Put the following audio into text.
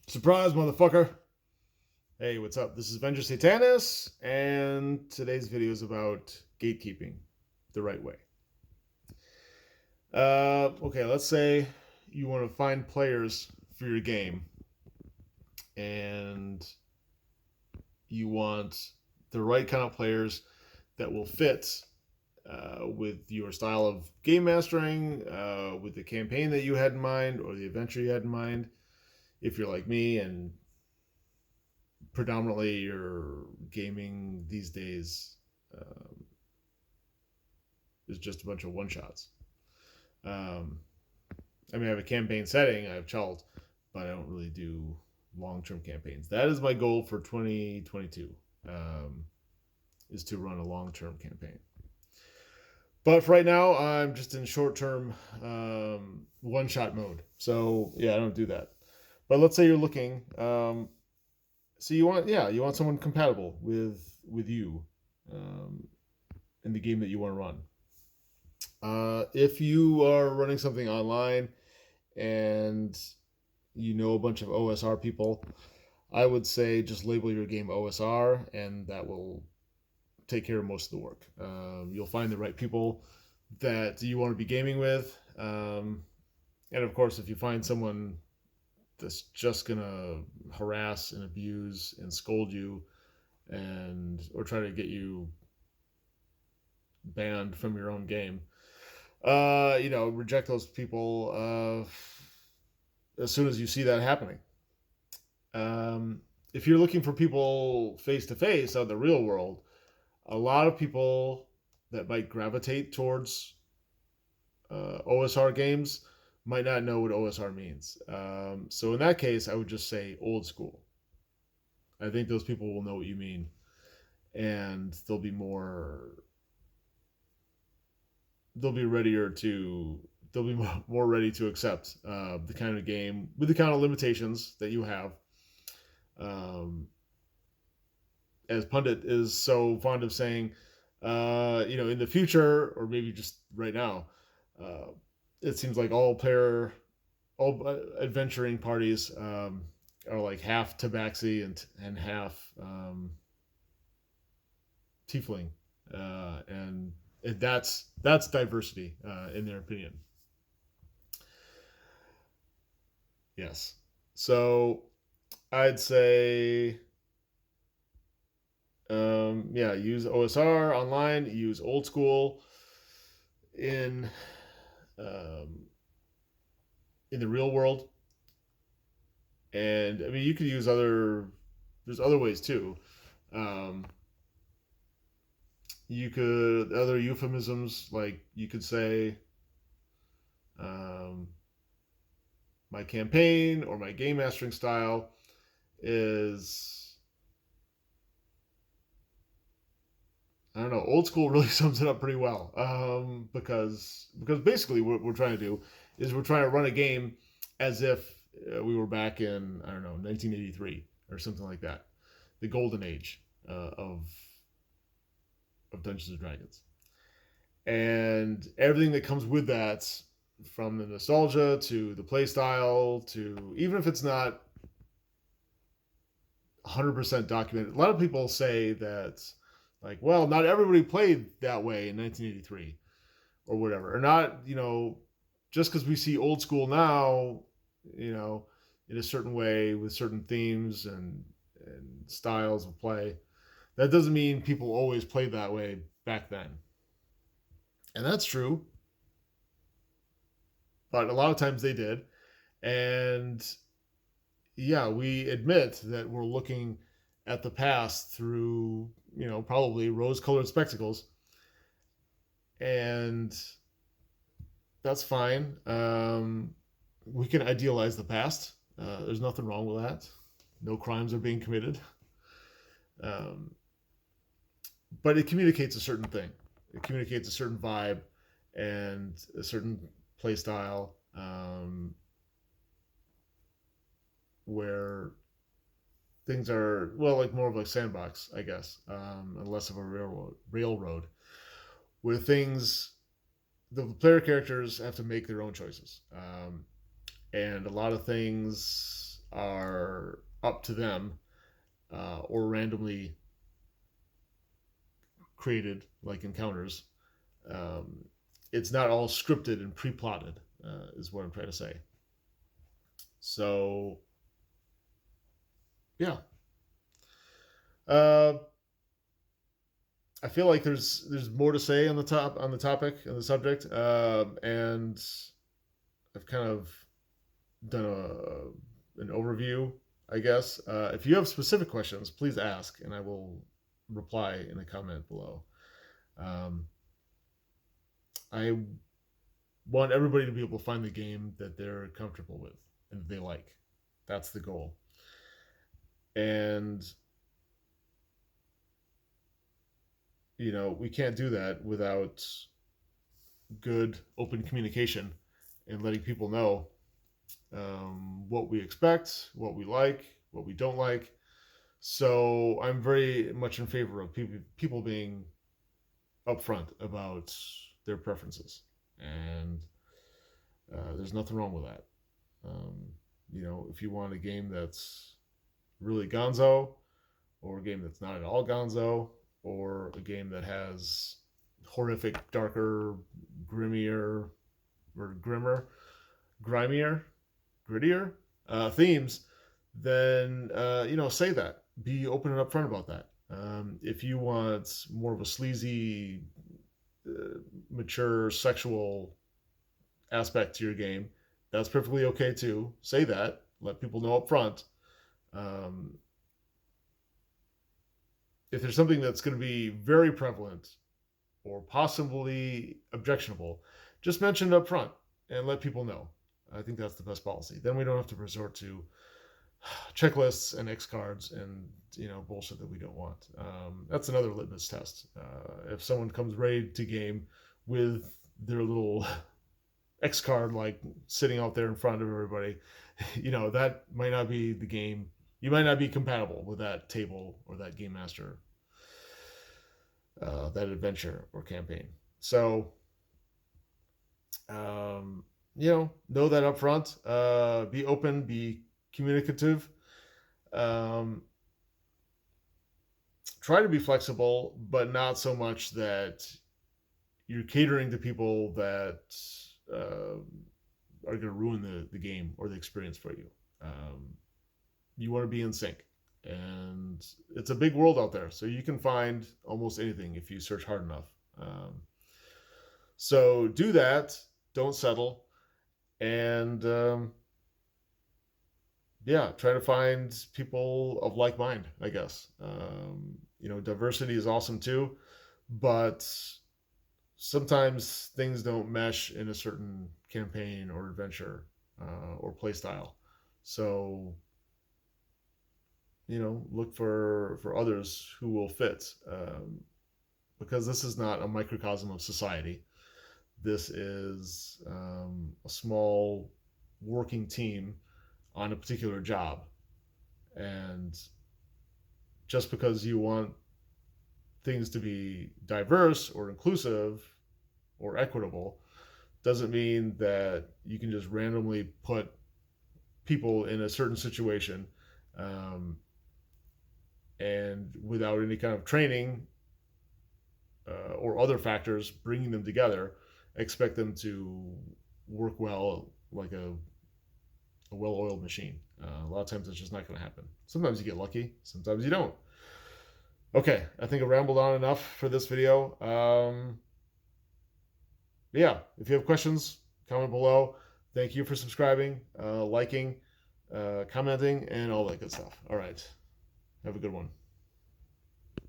Surprise, motherfucker! Hey, what's up? This is Avenger Satanis, and today's video is about gatekeeping the right way. Okay, let's say you want to find players for your game, and you want the right kind of players that will fit with your style of game mastering, with the campaign that you had in mind, or the adventure you had in mind. If you're like me and predominantly your gaming these days um, is just a bunch of one shots. Um, I mean, I have a campaign setting, I have Chalt, but I don't really do long term campaigns. That is my goal for 2022, is to run a long term campaign. But for right now, I'm just in short term one shot mode. So yeah, I don't do that. But let's say you're looking. So you want someone compatible with you um, in the game that you want to run. If you are running something online and you know a bunch of OSR people, I would say just label your game OSR, and that will take care of most of the work. You'll find the right people that you want to be gaming with, and of course, if you find someone that's just gonna harass and abuse and scold you and or try to get you banned from your own game, reject those people as soon as you see that happening. If you're looking for people face to face out in the real world, a lot of people that might gravitate towards OSR games might not know what OSR means. So in that case, I would just say old school. I think those people will know what you mean, and they'll be readier to they'll be more ready to accept the kind of game with the kind of limitations that you have. Um, as Pundit is so fond of saying, in the future or maybe just right now, uh, it seems like all adventuring parties are like half Tabaxi and half Tiefling, and that's diversity in their opinion. Yes. So I'd say, yeah, use OSR online, use old school in um, in the real world, and I mean you could use other. There's other ways too. Um, you could other euphemisms like you could say um, my campaign or my game mastering style is, I don't know. Old school really sums it up pretty well, because basically what we're trying to do is we're trying to run a game as if we were back in, I don't know, 1983 or something like that, the golden age of Dungeons and Dragons, and everything that comes with that, from the nostalgia to the play style to even if it's not 100% documented. A lot of people say that, like, well, not everybody played that way in 1983 or whatever, or not, just because we see old school now, you know, in a certain way with certain themes and styles of play, that doesn't mean people always played that way back then. And that's true, but a lot of times they did. And yeah, we admit that we're looking at the past through, probably rose colored spectacles. And that's fine. We can idealize the past. There's nothing wrong with that. No crimes are being committed. Um, but it communicates a certain thing. It communicates a certain vibe and a certain play style, where things are, well, like more of like sandbox, I guess, and less of a railroad, where things the player characters have to make their own choices, and a lot of things are up to them, or randomly created, like encounters. Um, it's not all scripted and pre-plotted, is what I'm trying to say. So yeah, uh, I feel like there's more to say on the topic on the subject, and I've kind of done an overview, I guess. If you have specific questions, please ask, and I will reply in a comment below. Um, I want everybody to be able to find the game that they're comfortable with and they like. That's the goal. And we can't do that without good open communication and letting people know what we expect, what we like, what we don't like. So I'm very much in favor of people being upfront about their preferences, and there's nothing wrong with that. Um, if you want a game that's really gonzo, or a game that's not at all gonzo, or a game that has horrific, darker, grimmier, or grimier, grittier themes, then say that. Be open and upfront about that. If you want more of a sleazy, mature sexual aspect to your game, that's perfectly okay too. Say that. Let people know up front. Um, if there's something that's going to be very prevalent or possibly objectionable, just mention it up front and let people know. I think that's the best policy. Then we don't have to resort to checklists and X cards and bullshit that we don't want. That's another litmus test. If someone comes ready to game with their little X card like sitting out there in front of everybody, that might not be the game. You might not be compatible with that table or that game master, that adventure or campaign. So, know that up front. Be open, be communicative. Try to be flexible, but not so much that you're catering to people that are going to ruin the game or the experience for you. You want to be in sync. And it's a big world out there, so you can find almost anything if you search hard enough. So do that. Don't settle. And try to find people of like mind, I guess. Diversity is awesome too, but sometimes things don't mesh in a certain campaign or adventure or play style. So look for others who will fit, because this is not a microcosm of society. This is a small working team on a particular job, and just because you want things to be diverse or inclusive or equitable doesn't mean that you can just randomly put people in a certain situation, and without any kind of training or other factors bringing them together, expect them to work well like a well-oiled machine. A lot of times it's just not going to happen. Sometimes you get lucky, sometimes you don't. Okay, I think I rambled on enough for this video. If you have questions, comment below. Thank you for subscribing, liking, commenting, and all that good stuff. All right, have a good one.